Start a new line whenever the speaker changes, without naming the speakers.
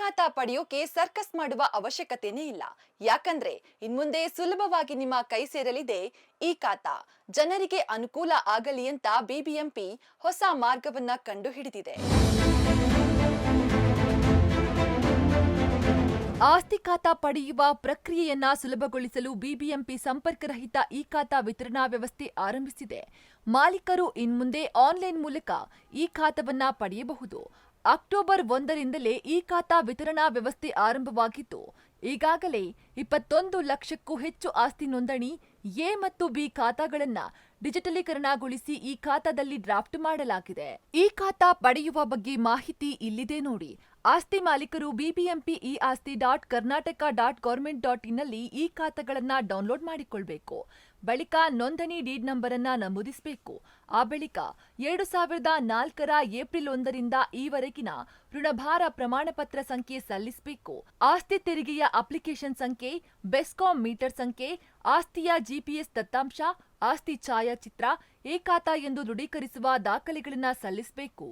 ಖಾತಾ ಪಡೆಯೋಕೆ ಸರ್ಕಸ್ ಮಾಡುವ ಅವಶ್ಯಕತೆನೇ ಇಲ್ಲ. ಯಾಕಂದ್ರೆ ಇನ್ಮುಂದೆ ಸುಲಭವಾಗಿ ನಿಮ್ಮ ಕೈ ಸೇರಲಿದೆ ಈ ಖಾತಾ. ಜನರಿಗೆ ಅನುಕೂಲ ಆಗಲಿ ಅಂತ ಬಿಬಿಎಂಪಿ ಹೊಸ ಮಾರ್ಗವನ್ನ ಕಂಡುಹಿಡಿದಿದೆ. ಆಸ್ತಿ ಖಾತಾ ಪಡೆಯುವ ಪ್ರಕ್ರಿಯೆಯನ್ನ ಸುಲಭಗೊಳಿಸಲು ಬಿಬಿಎಂಪಿ ಸಂಪರ್ಕರಹಿತ ಇ ಖಾತಾ ವಿತರಣಾ ವ್ಯವಸ್ಥೆ ಆರಂಭಿಸಿದೆ. ಮಾಲೀಕರು ಇನ್ಮುಂದೆ ಆನ್ಲೈನ್ ಮೂಲಕ ಈ ಖಾತಾವನ್ನ ಪಡೆಯಬಹುದು. ಅಕ್ಟೋಬರ್ 1ರಿಂದಲೇ ಈ ಖಾತಾ ವಿತರಣಾ ವ್ಯವಸ್ಥೆ ಆರಂಭವಾಗಿದ್ದು, ಈಗಾಗಲೇ 21 ಲಕ್ಷಕ್ಕೂ ಹೆಚ್ಚು ಆಸ್ತಿ ನೋಂದಣಿ ಎ ಮತ್ತು ಬಿ ಖಾತಾಗಳನ್ನ ಡಿಜಿಟಲೀಕರಣಗೊಳಿಸಿ ಈ ಖಾತಾದಲ್ಲಿ ಡ್ರಾಫ್ಟ್ ಮಾಡಲಾಗಿದೆ. ಈ ಖಾತಾ ಪಡೆಯುವ ಬಗ್ಗೆ ಮಾಹಿತಿ ಇಲ್ಲಿದೆ ನೋಡಿ. ಆಸ್ತಿ ಮಾಲೀಕರು ಬಿಬಿಎಂಪಿ ಇ ಆಸ್ತಿ .ಕರ್ನಾಟಕ.ಗೌರ್ಮೆಂಟ್.ಇನ್ ನಲ್ಲಿ ಈ ಖಾತಾಗಳನ್ನ ಡೌನ್ಲೋಡ್ ಮಾಡಿಕೊಳ್ಬೇಕು. ಬಳಿಕ ನೋಂದಣಿ ಡೀಡ್ ನಂಬರ್ ಅನ್ನ ನಮೂದಿಸಬೇಕು. ಆ ಬಳಿಕ 2004ರ ಏಪ್ರಿಲ್ 1ರಿಂದ ಈವರೆಗಿನ ಋಣಭಾರ ಪ್ರಮಾಣ ಪತ್ರ ಸಂಖ್ಯೆ ಸಲ್ಲಿಸಬೇಕು. ಆಸ್ತಿ ತೆರಿಗೆಯ ಅಪ್ಲಿಕೇಶನ್ ಸಂಖ್ಯೆ, ಬೆಸ್ಕಾಂ ಮೀಟರ್ ಸಂಖ್ಯೆ, ಆಸ್ತಿಯ ಜಿಪಿಎಸ್ ದತ್ತಾಂಶ, ಆಸ್ತಿ ಛಾಯಾಚಿತ್ರ, ಎ ಖಾತಾ ಎಂದು ದೃಢೀಕರಿಸುವ ದಾಖಲೆಗಳನ್ನ ಸಲ್ಲಿಸಬೇಕು.